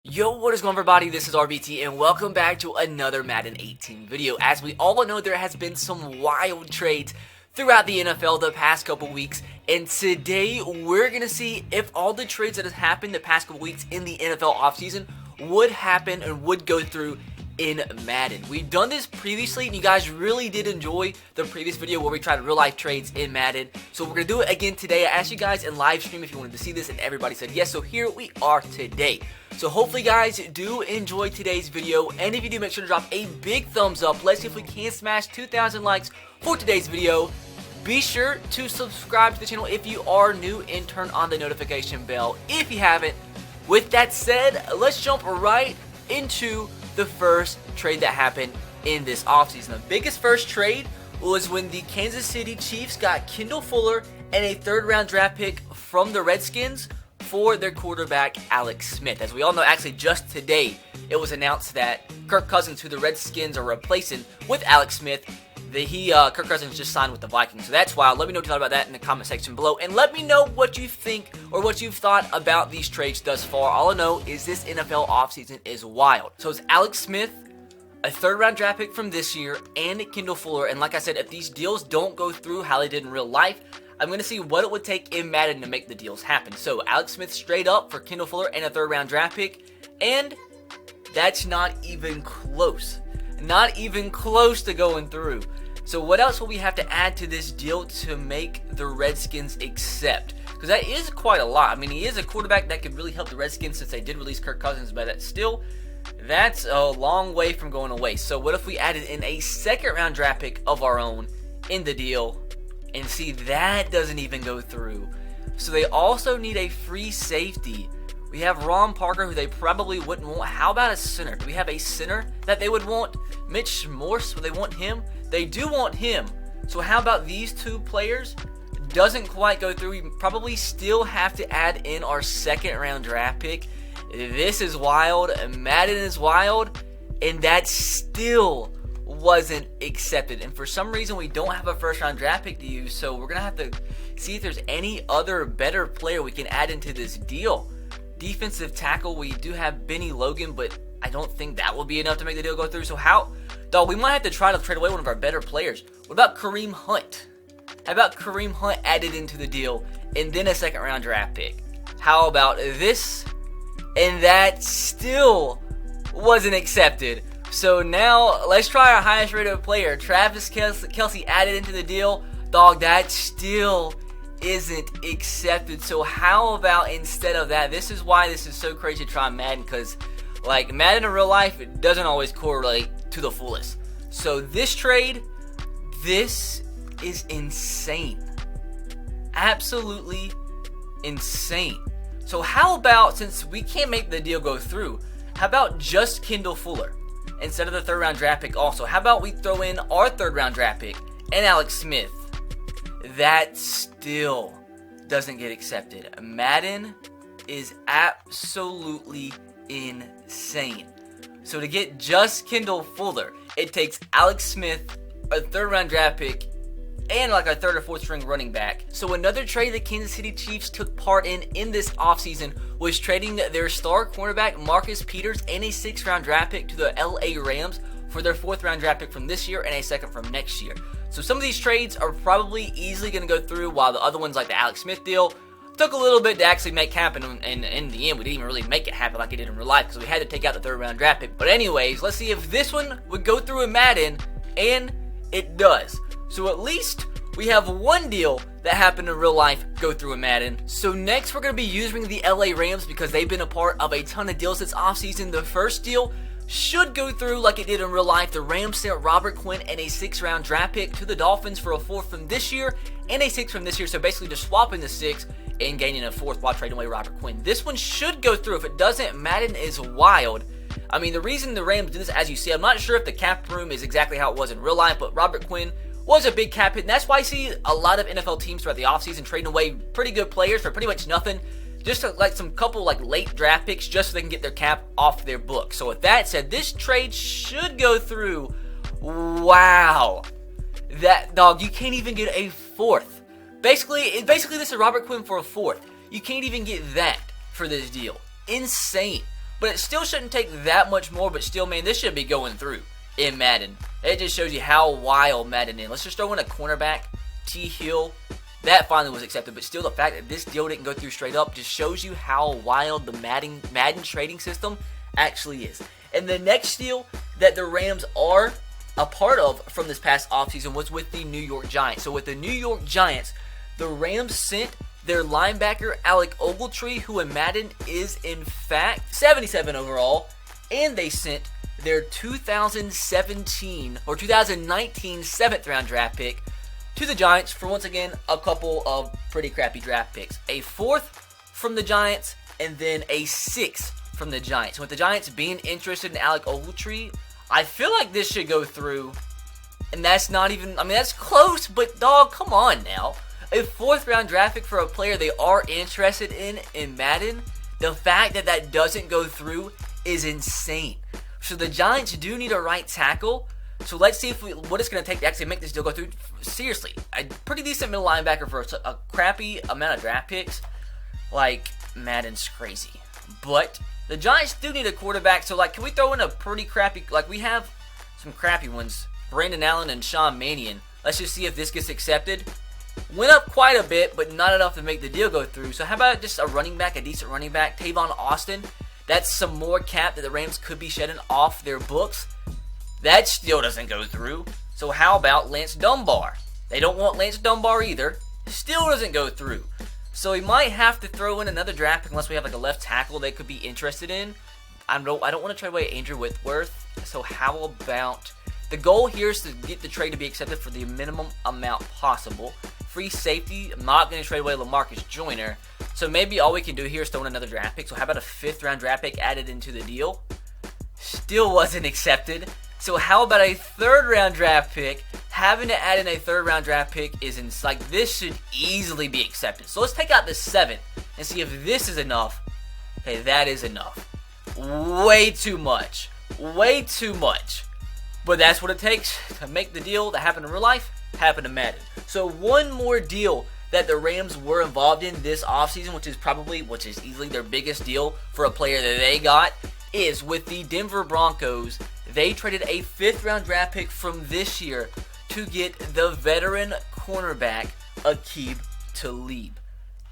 Yo, what is going on, everybody? This is RBT and welcome back to another Madden 18 video. As we all know, there has been some wild trades throughout the NFL the past couple weeks, and today we're going to see if all the trades that have happened the past couple weeks in the NFL offseason would happen and would go through in Madden. We've done this previously and you guys really did enjoy the previous video where we tried real life trades in Madden. So we're going to do it again today. I asked you guys in live stream if you wanted to see this and everybody said yes. So here we are today. So hopefully guys do enjoy today's video, and if you do, make sure to drop a big thumbs up. Let's see if we can smash 2,000 likes for today's video. Be sure to subscribe to the channel if you are new and turn on the notification bell if you haven't. With that said, let's jump right into the first trade that happened in this offseason. The biggest first trade was when the Kansas City Chiefs got Kendall Fuller and a third-round draft pick from the Redskins for their quarterback, Alex Smith. As we all know, actually just today, it was announced that Kirk Cousins, who the Redskins are replacing with Alex Smith, Kirk Cousins just signed with the Vikings. So that's wild. Let me know what you thought about that in the comment section below. And let me know what you think or what you've thought about these trades thus far. All I know is this NFL offseason is wild. So it's Alex Smith, a third-round draft pick from this year, and Kendall Fuller. And like I said, if these deals don't go through how they did in real life, I'm going to see what it would take in Madden to make the deals happen. So Alex Smith straight up for Kendall Fuller and a third-round draft pick. And that's not even close. Not even close to going through. So what else will we have to add to this deal to make the Redskins accept? Because that is quite a lot. I mean, he is a quarterback that could really help the Redskins since they did release Kirk Cousins, but that's a long way from going away. So what if we added in a second-round draft pick of our own in the deal? And see, that doesn't even go through. So they also need a free safety. We have Ron Parker, who they probably wouldn't want. How about a center? Do we have a center that they would want? Mitch Morse, would they want him? They do want him. So how about these two players? Doesn't quite go through. We probably still have to add in our second-round draft pick. This is wild. Madden is wild. And that still wasn't accepted. And for some reason, we don't have a first-round draft pick to use. So we're going to have to see if there's any other better player we can add into this deal. Defensive tackle, we do have Benny Logan, but I don't think that will be enough to make the deal go through. So we might have to try to trade away one of our better players. What about Kareem Hunt? How about Kareem Hunt added into the deal and then a second-round draft pick? How about this? And that still wasn't accepted. So now let's try our highest rated player, Travis Kelce, added into the deal. Dog, that still isn't accepted. So how about instead of that? This is why this is so crazy to try Madden, because like Madden in real life, it doesn't always correlate to the fullest. So this trade, this is insane. Absolutely insane. So how about, since we can't make the deal go through, how about just Kendall Fuller instead of the third-round draft pick also? How about we throw in our third-round draft pick and Alex Smith? That still doesn't get accepted. Madden is absolutely insane. So to get just Kendall Fuller, it takes Alex Smith, a third-round draft pick, and like a third or fourth string running back. So another trade the Kansas City Chiefs took part in this offseason was trading their star cornerback Marcus Peters and a 6th-round draft pick to the LA Rams for their 4th-round draft pick from this year and a 2nd from next year. So some of these trades are probably easily going to go through, while the other ones, like the Alex Smith deal, took a little bit to actually make happen, and in the end, we didn't even really make it happen like it did in real life because we had to take out the third-round draft pick. But anyways, let's see if this one would go through in Madden, and it does. So at least we have one deal that happened in real life go through in Madden. So next, we're going to be using the LA Rams because they've been a part of a ton of deals this offseason. The first deal should go through like it did in real life. The Rams sent Robert Quinn and a 6th-round draft pick to the Dolphins for a 4th from this year and a 6th from this year. So basically just swapping the 6th and gaining a 4th while trading away Robert Quinn. This one should go through. If it doesn't, Madden is wild. I mean, the reason the Rams did this, as you see, I'm not sure if the cap room is exactly how it was in real life, but Robert Quinn was a big cap hit, and that's why I see a lot of NFL teams throughout the offseason trading away pretty good players for pretty much nothing. Just like some couple like late draft picks just so they can get their cap off their book. So with that said, this trade should go through. Wow. That, dog, you can't even get a 4th. Basically this is Robert Quinn for a 4th. You can't even get that for this deal. Insane. but it still shouldn't take that much more. But still, man, this should be going through in Madden. It just shows you how wild Madden is. Let's just throw in a cornerback, T. Hill. That finally was accepted, but still the fact that this deal didn't go through straight up just shows you how wild the Madden trading system actually is. And the next deal that the Rams are a part of from this past offseason was with the New York Giants. So with the New York Giants, the Rams sent their linebacker Alec Ogletree, who in Madden is in fact 77 overall, and they sent their 2017 or 2019 7th round draft pick to the Giants for, once again, a couple of pretty crappy draft picks. A 4th from the Giants and then a 6th from the Giants. With the Giants being interested in Alec Ogletree, I feel like this should go through. And that's not even, I mean, that's close, but dog, come on now. A 4th round draft pick for a player they are interested in Madden, the fact that that doesn't go through is insane. So the Giants do need a right tackle. So let's see what it's going to take to actually make this deal go through. Seriously, a pretty decent middle linebacker for a crappy amount of draft picks. Like, Madden's crazy. But the Giants do need a quarterback. So, like, can we throw in a pretty crappy, like, we have some crappy ones. Brandon Allen and Sean Mannion. Let's just see if this gets accepted. Went up quite a bit, but not enough to make the deal go through. So how about just a running back, a decent running back, Tavon Austin? That's some more cap that the Rams could be shedding off their books. That still doesn't go through. So how about Lance Dunbar? They don't want Lance Dunbar either. Still doesn't go through. So we might have to throw in another draft pick unless we have like a left tackle they could be interested in. I don't want to trade away Andrew Whitworth. So how about, the goal here is to get the trade to be accepted for the minimum amount possible. Free safety, I'm not going to trade away LaMarcus Joyner. So maybe all we can do here is throw in another draft pick. So how about a 5th round draft pick added into the deal? Still wasn't accepted. So how about a 3rd round draft pick? Having to add in a 3rd round draft pick is like, this should easily be accepted. So let's take out the 7th and see if this is enough. Okay, that is enough. Way too much. Way too much. But that's what it takes to make the deal that happened in real life happen to Madden. So one more deal that the Rams were involved in this offseason, which is easily their biggest deal for a player that they got, is with the Denver Broncos. They traded a 5th round draft pick from this year to get the veteran cornerback Aqib Talib.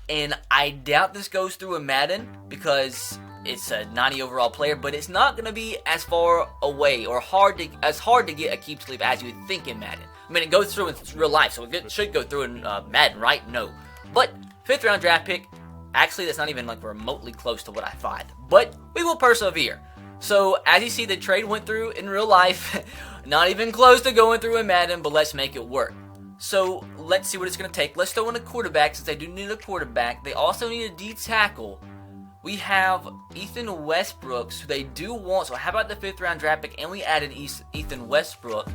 And I doubt this goes through in Madden because it's a 90 overall player, but it's not going to be as far away or hard to get Aqib Talib as you would think in Madden. I mean, it goes through in real life, so it should go through in Madden, right? No. But 5th round draft pick, actually that's not even like remotely close to what I thought. But we will persevere. So as you see, the trade went through in real life. Not even close to going through in Madden, but let's make it work. So let's see what it's going to take. Let's throw in a quarterback since they do need a quarterback. They also need a D tackle. We have Ethan Westbrook, who they do want. So how about the 5th round draft pick and we add an Ethan Westbrook,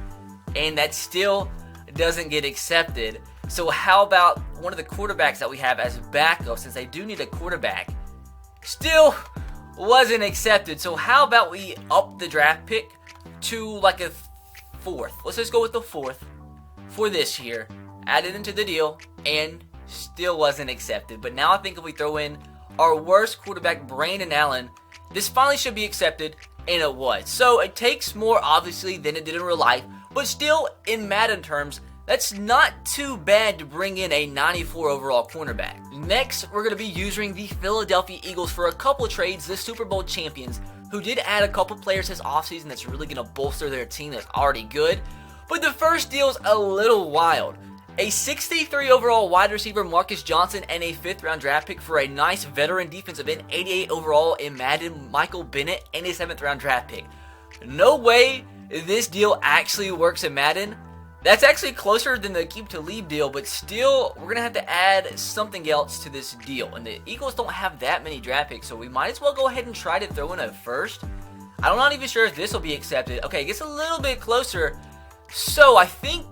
and that still doesn't get accepted. So how about one of the quarterbacks that we have as backup, since they do need a quarterback? Still wasn't accepted. So how about we up the draft pick to like a 4th? Let's just go with the 4th for this year. Add it into the deal, and still wasn't accepted. But now I think if we throw in our worst quarterback, Brandon Allen, this finally should be accepted, and it was. So it takes more, obviously, than it did in real life, but still, in Madden terms, that's not too bad to bring in a 94 overall cornerback. Next, we're going to be using the Philadelphia Eagles for a couple of trades, the Super Bowl champions, who did add a couple players this offseason that's really going to bolster their team that's already good. But the first deal is a little wild. A 63 overall wide receiver, Marcus Johnson, and a 5th round draft pick for a nice veteran defensive end, 88 overall in Madden, Michael Bennett, and a 7th round draft pick. No way this deal actually works in Madden. That's actually closer than the Aqib Talib deal, but still, we're going to have to add something else to this deal. And the Eagles don't have that many draft picks, so we might as well go ahead and try to throw in a 1st. I'm not even sure if this will be accepted. Okay, it gets a little bit closer. So I think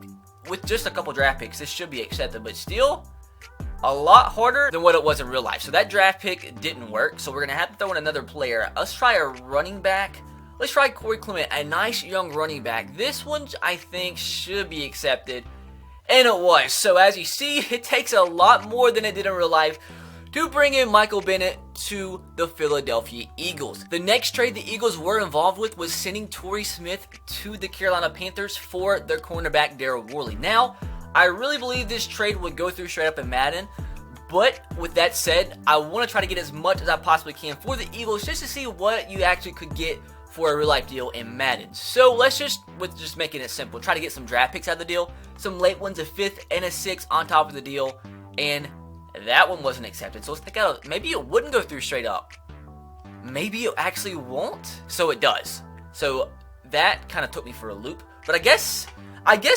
with just a couple draft picks, this should be accepted, but still a lot harder than what it was in real life. So that draft pick didn't work, so we're going to have to throw in another player. Let's try a running back. Let's try Corey Clement, a nice young running back. This one, I think, should be accepted, and it was. So as you see, it takes a lot more than it did in real life to bring in Michael Bennett to the Philadelphia Eagles. The next trade the Eagles were involved with was sending Torrey Smith to the Carolina Panthers for their cornerback Daryl Worley. Now, I really believe this trade would go through straight up in Madden, but with that said, I want to try to get as much as I possibly can for the Eagles just to see what you actually could get for a real life deal in Madden. So let's with just making it simple, try to get some draft picks out of the deal, some late ones, a 5th and a 6th on top of the deal, and that one wasn't accepted. So let's take out, maybe it wouldn't go through straight up. Maybe it actually won't. So it does. So that kind of took me for a loop. But I guess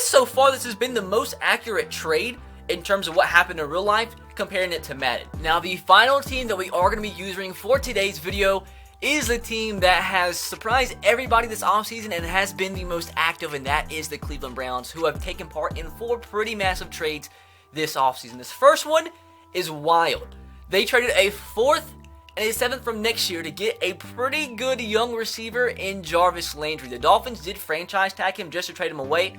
so far this has been the most accurate trade in terms of what happened in real life, comparing it to Madden. Now the final team that we are going to be using for today's video is the team that has surprised everybody this offseason and has been the most active, and that is the Cleveland Browns, who have taken part in 4 pretty massive trades this offseason. This first one is wild. They traded a 4th and a 7th from next year to get a pretty good young receiver in Jarvis Landry. The Dolphins did franchise tag him just to trade him away,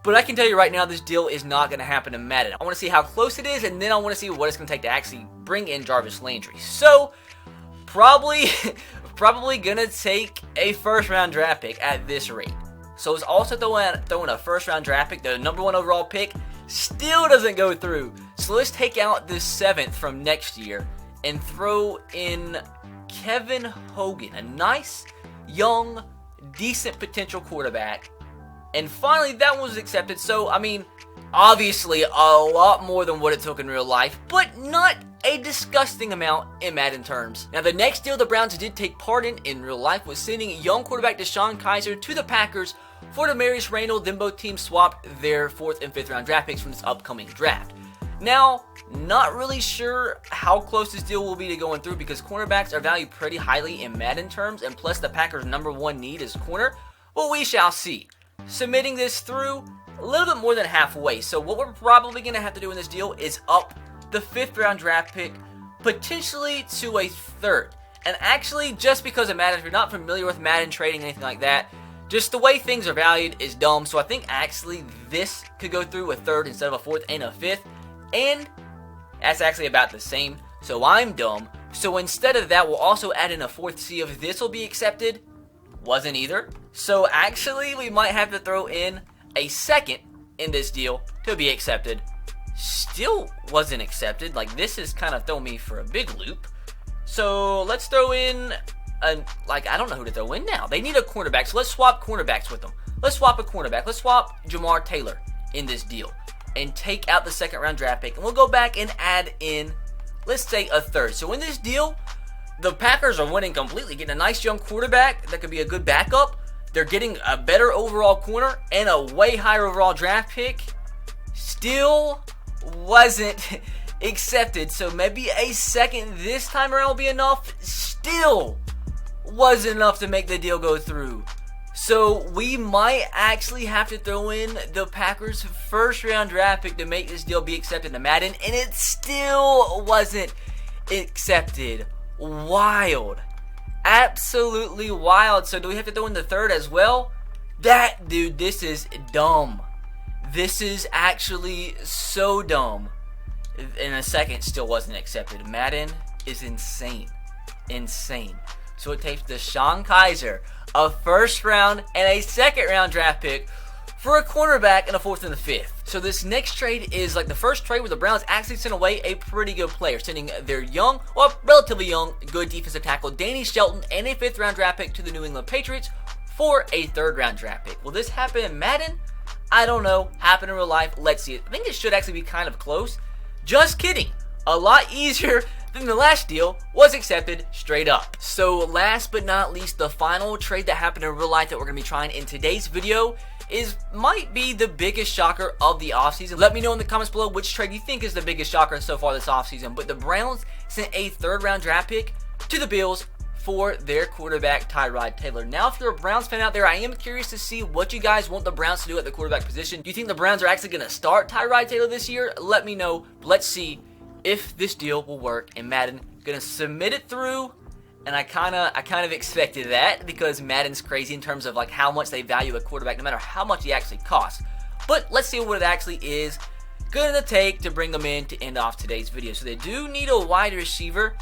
but I can tell you right now this deal is not going to happen in Madden. I want to see how close it is, and then I want to see what it's going to take to actually bring in Jarvis Landry. So, probably gonna take a 1st round draft pick at this rate. So it's also throwing a 1st round draft pick. The number 1 overall pick still doesn't go through. So let's take out the 7th from next year and throw in Kevin Hogan, a nice, young, decent potential quarterback. And finally, that one was accepted. So, I mean, obviously a lot more than what it took in real life, but not a disgusting amount in Madden terms. Now, the next deal the Browns did take part in real life was sending young quarterback Deshaun Kaiser to the Packers for Demarius Randall. Then both teams swapped their 4th and 5th round draft picks from this upcoming draft. Now, not really sure how close this deal will be to going through because cornerbacks are valued pretty highly in Madden terms, and plus the Packers' number 1 need is corner. But we shall see. Submitting this through a little bit more than halfway. So what we're probably going to have to do in this deal is up the 5th round draft pick, potentially to a 3rd. And actually, just because of Madden, if you're not familiar with Madden trading, anything like that, just the way things are valued is dumb. So I think actually this could go through a 3rd instead of a 4th and a 5th. And that's actually about the same. So I'm dumb. So instead of that, we'll also add in a 4th, see if this will be accepted. Wasn't either. So actually, we might have to throw in a 2nd in this deal to be accepted. Still wasn't accepted. Like, this is kind of throwing me for a big loop. So let's throw in I don't know who to throw in now. They need a cornerback, so let's swap cornerbacks with them. Let's swap a cornerback. Let's swap Jamar Taylor in this deal and take out the 2nd round draft pick. And we'll go back and add in, let's say, a 3rd. So in this deal, the Packers are winning completely, getting a nice young quarterback that could be a good backup. They're getting a better overall corner and a way higher overall draft pick. Still wasn't accepted. So maybe a 2nd this time around will be enough. Still wasn't enough to make the deal go through. So we might actually have to throw in the Packers' 1st round draft pick to make this deal be accepted in Madden, and it still wasn't accepted. Wild. Absolutely wild. So do we have to throw in the 3rd as well? Dude, this is dumb. This is actually so dumb. And a 2nd still wasn't accepted. Madden is insane. Insane. So it takes Deshaun Kaiser, a 1st round and a 2nd round draft pick for a cornerback and a 4th and a 5th. So this next trade is like the first trade where the Browns actually sent away a pretty good player, sending their young, well, relatively young, good defensive tackle Danny Shelton and a 5th round draft pick to the New England Patriots for a 3rd round draft pick. Will this happen in Madden? I don't know. Happen in real life? Let's see it. I think it should actually be kind of close. Just kidding. A lot easier than the last deal was accepted straight up. So last but not least, the final trade that happened in real life that we're going to be trying in today's video might be the biggest shocker of the offseason. Let me know in the comments below which trade you think is the biggest shocker so far this offseason. But the Browns sent a 3rd round draft pick to the Bills for their quarterback Tyrod Taylor. Now, if you're a Browns fan out there, I am curious to see what you guys want the Browns to do at the quarterback position. Do you think the Browns are actually going to start Tyrod Taylor this year? Let me know. Let's see if this deal will work in Madden. Going to submit it through, and I kind of expected that because Madden's crazy in terms of like how much they value a quarterback no matter how much he actually costs. But let's see what it actually is. gonna take to bring them in to end off today's video. So they do need a wide receiver.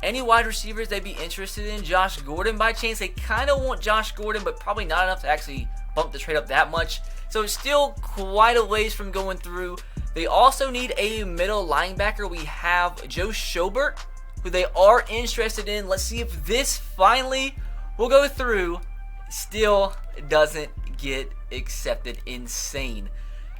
Any wide receivers they'd be interested in? Josh Gordon by chance? They kind of want Josh Gordon, but probably not enough to actually bump the trade up that much. So it's still quite a ways from going through. They also need a middle linebacker. We have Joe Schobert, who they are interested in. Let's see if this finally will go through. Still doesn't get accepted. Insane.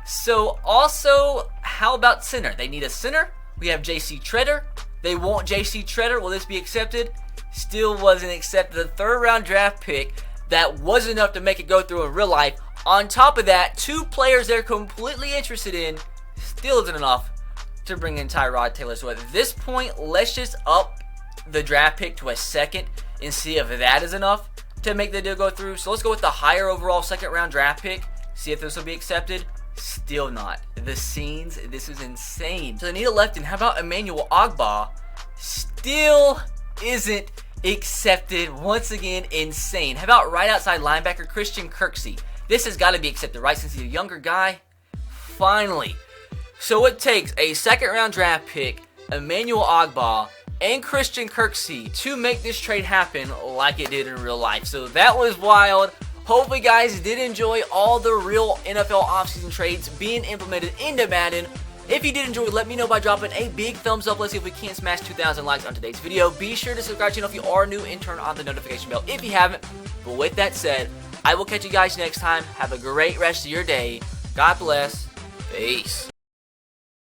So also, how about center? They need a center. We have J.C. Treader. They want J.C. Treader. Will this be accepted? Still wasn't accepted. The third round draft pick that wasn't enough to make it go through in real life. On top of that, 2 players they're completely interested in still isn't enough to bring in Tyrod Taylor. So at this point, let's just up the draft pick to a second and see if that is enough to make the deal go through. So let's go with the higher overall second round draft pick. See if this will be accepted. Still not. The scenes, this is insane. So they need a left, and how about Emmanuel Ogbah? Still isn't accepted. Once again, insane. How about right outside linebacker Christian Kirksey? This has got to be accepted, right? Since he's a younger guy. Finally. So it takes a second round draft pick, Emmanuel Ogbah, and Christian Kirksey to make this trade happen like it did in real life. So that was wild. Hopefully, guys did enjoy all the real NFL offseason trades being implemented into Madden. If you did enjoy, let me know by dropping a big thumbs up. Let's see if we can smash 2,000 likes on today's video. Be sure to subscribe to the channel if you are new and turn on the notification bell if you haven't. But with that said, I will catch you guys next time. Have a great rest of your day. God bless. Peace.